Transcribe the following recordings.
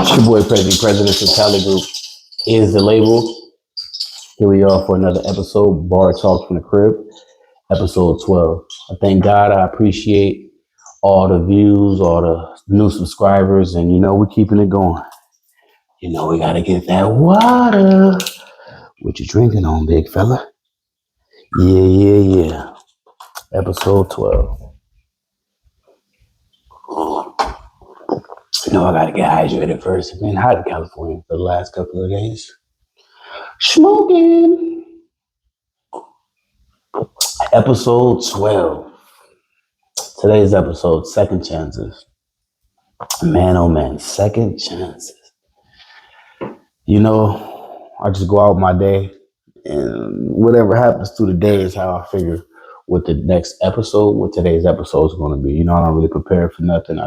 It's your boy Prezi, President of Cali Group is the label. Here we are for another episode, Bar Talk from the Crib, episode 12. I thank God, I appreciate all the views, all the new subscribers, and we're keeping it going. We gotta get that water. What you drinking on, big fella? Yeah. Episode 12. I gotta get hydrated first. It's been hot in California for the last couple of days. Smoking. Episode 12. Today's episode, Second Chances. Man, oh man, second chances. I just go out my day and whatever happens through the day is how I figure what today's episode is going to be. I don't really prepare for nothing.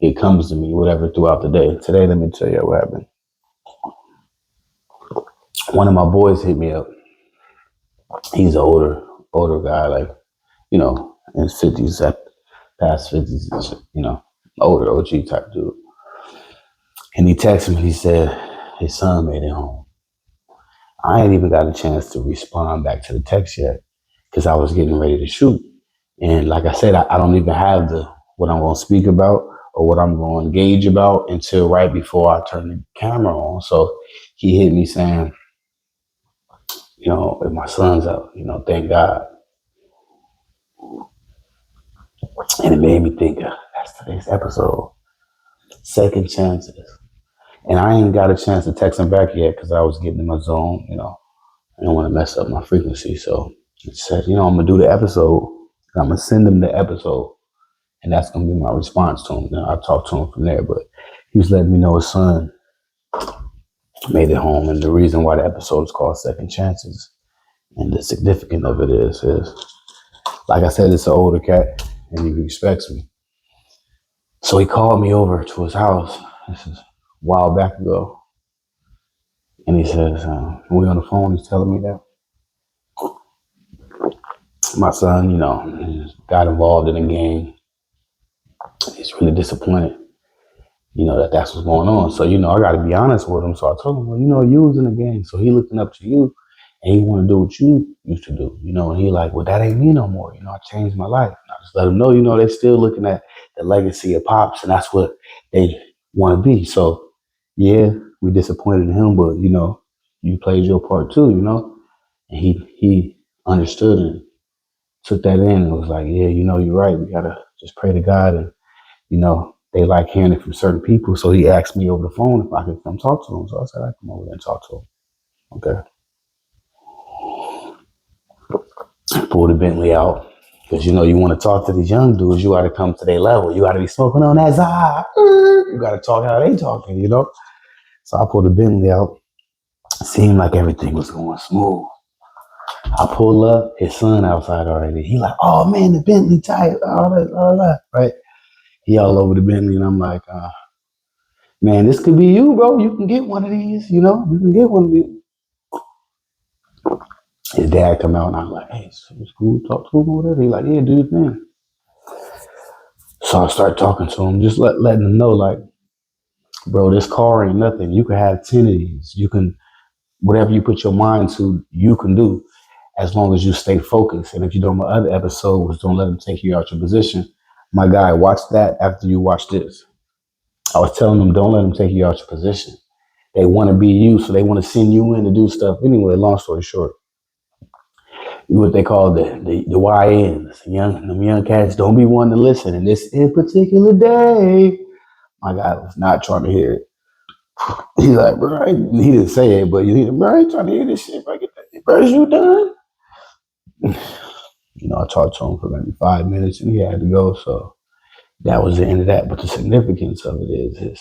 It comes to me, whatever throughout the day. Today, let me tell you what happened. One of my boys hit me up. He's an older guy, like, in his 50s, past 50s, older OG type dude. And he texted me, he said his son made it home. I ain't even got a chance to respond back to the text yet because I was getting ready to shoot. And like I said, I don't even have what I'm going to speak about or what I'm going to engage about until right before I turn the camera on. So he hit me saying, if my son's out, thank God. And it made me think, that's today's episode. Second chances. And I ain't got a chance to text him back yet because I was getting in my zone, I don't want to mess up my frequency. So he said, I'm going to do the episode. I'm going to send him the episode. And that's going to be my response to him. Then I'll talk to him from there. But he was letting me know his son made it home. And the reason why the episode is called Second Chances and the significance of it is like I said, it's an older cat and he respects me. So he called me over to his house. This is a while back ago. And he says, we on the phone, he's telling me that my son, got involved in a gang. He's really disappointed, that's what's going on. So, I got to be honest with him. So I told him, well, you was in a gang. So he looking up to you and he want to do what you used to do, and he like, well, that ain't me no more. I changed my life. And I just let him know, they still looking at the legacy of Pops and that's what they want to be. So, yeah, we disappointed in him, but, you played your part too, and he understood and took that in and was like, yeah, you're right. We got to just pray to God. And, they like hearing it from certain people. So he asked me over the phone if I could come talk to him. So I said, I come over there and talk to him. Okay. Pull the Bentley out. Because, you want to talk to these young dudes. You got to come to their level. You got to be smoking on that Zah. You got to talk how they talking, So I pulled the Bentley out. Seemed like everything was going smooth. I pull up, his son outside already. He like, oh man, the Bentley tight, all that, right? He all over the Bentley, and I'm like, man, this could be you, bro. You can get one of these, you can get one of these. His dad come out, and I'm like, hey, it's cool, talk to him or whatever. He like, yeah, do your thing. So I start talking to him, just letting him know, like, bro, this car ain't nothing. You can have 10 of these. You can, whatever you put your mind to, you can do. As long as you stay focused. And if you know my other episode was don't let them take you out your position. My guy, watch that after you watch this. I was telling them, don't let them take you out your position. They want to be you, so they want to send you in to do stuff. Anyway, long story short, what they call the YNs, them young cats don't be wanting to listen. And this in particular day, my guy was not trying to hear it. He's like, bro, he didn't say it, but bro, I ain't trying to hear this shit. Bro, is you done? I talked to him for maybe 5 minutes and he had to go. So that was the end of that. But the significance of it is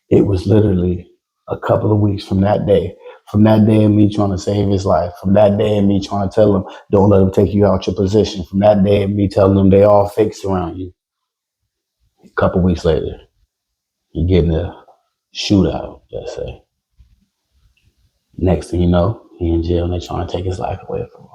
it was literally a couple of weeks from that day of me trying to save his life, from that day of me trying to tell him, don't let him take you out your position, from that day of me telling them they all fakes around you. A couple weeks later, you getting a shootout, let's say. Next thing you know, he in jail and they trying to take his life away from him.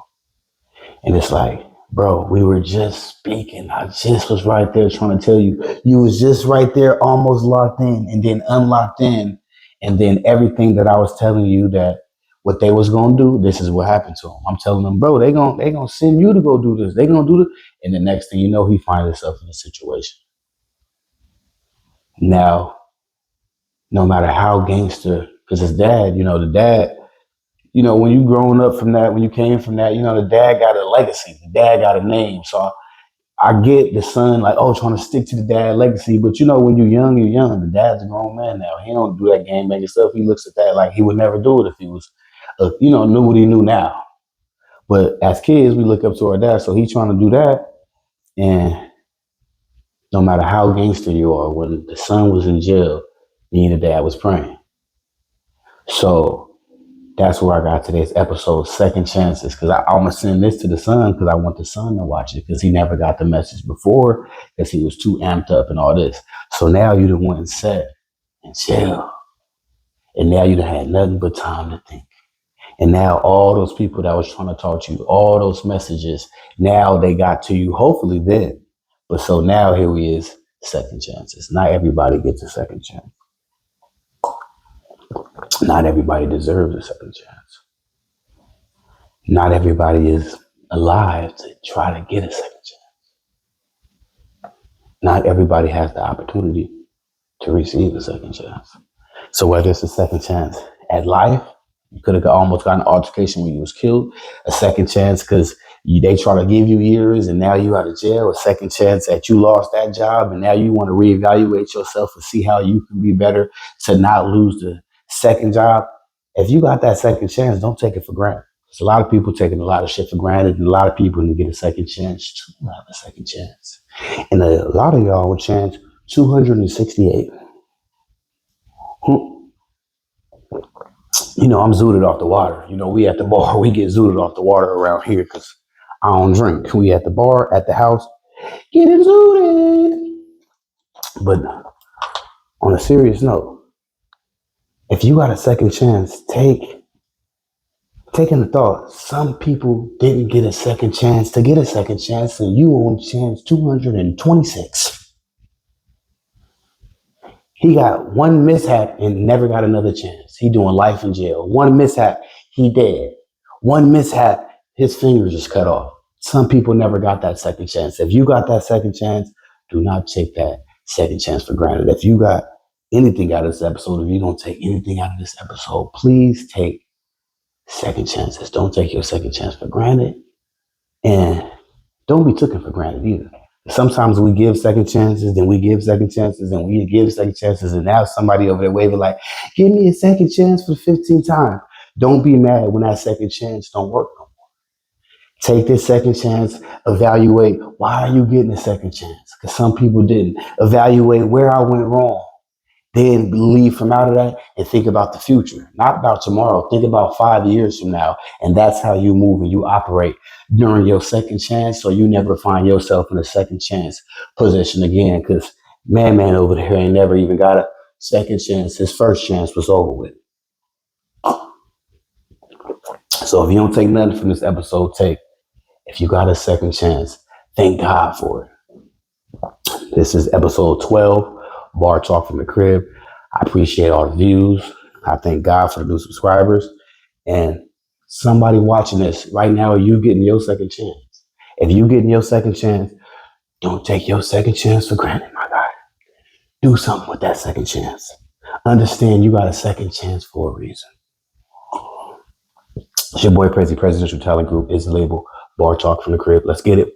And it's like, Bro, we were just speaking. I just was right there trying to tell you. You was just right there, almost locked in, and then unlocked in, and then everything that I was telling you that what they was gonna do, this is what happened to them. I'm telling them, bro, they gonna send you to go do this. They gonna do this, and the next thing you know, he finds himself in a situation. Now, no matter how gangster, because his dad, the dad, when you growing up from that, when you came from that, the dad got a legacy, the dad got a name. So I get the son like, oh, trying to stick to the dad legacy, but when you're young, you're young. The dad's a grown man now. He don't do that game making stuff. He looks at that like he would never do it if he was, knew what he knew now. But as kids, we look up to our dad, so he's trying to do that. And no matter how gangster you are, when the son was in jail, me and the dad was praying. So that's where I got today's episode, Second Chances, because I'm going to send this to the son because I want the son to watch it because he never got the message before because he was too amped up and all this. So now you done went and sat in jail. And now you done had nothing but time to think. And now all those people that was trying to talk to you, all those messages, now they got to you, hopefully then. But so now here he is, second chances. Not everybody gets a second chance. Not everybody deserves a second chance. Not everybody is alive to try to get a second chance. Not everybody has the opportunity to receive a second chance. So whether it's a second chance at life, you could have almost got an altercation when you was killed, a second chance because they try to give you years and now you out of jail, a second chance that you lost that job and now you want to reevaluate yourself and see how you can be better to not lose the second job. If you got that second chance, don't take it for granted. There's a lot of people taking a lot of shit for granted, and a lot of people can get a second chance to have a second chance. And a lot of y'all will chance 268. I'm zooted off the water. We at the bar, we get zooted off the water around here because I don't drink. We at the bar, at the house, getting zooted. But on a serious note, if you got a second chance, taking the thought, some people didn't get a second chance to get a second chance, and you on chance 226. He got one mishap and never got another chance. He doing life in jail. One mishap, he dead. One mishap, his fingers is cut off. Some people never got that second chance. If you got that second chance, do not take that second chance for granted. If you got anything out of this episode, if you don't take anything out of this episode, please take second chances. Don't take your second chance for granted. And don't be taken for granted either. Sometimes we give second chances, then we give second chances, and we give second chances, and now somebody over there waving like, give me a second chance for the 15th time. Don't be mad when that second chance don't work no more. Take this second chance, evaluate, why are you getting a second chance? Because some people didn't. Evaluate where I went wrong. Then leave from out of that and think about the future, not about tomorrow. Think about 5 years from now. And that's how you move and you operate during your second chance. So you never find yourself in a second chance position again. Because man over there ain't never even got a second chance. His first chance was over with. So if you don't take nothing from this episode, if you got a second chance, thank God for it. This is episode 12. Bar Talk from the Crib. I appreciate all the views. I thank God for the new subscribers. And somebody watching this right now, you getting your second chance. If you getting your second chance, don't take your second chance for granted, my guy. Do something with that second chance. Understand you got a second chance for a reason. It's your boy Prezi, Presidential Talent Group is the label. Bar Talk from the Crib. Let's get it.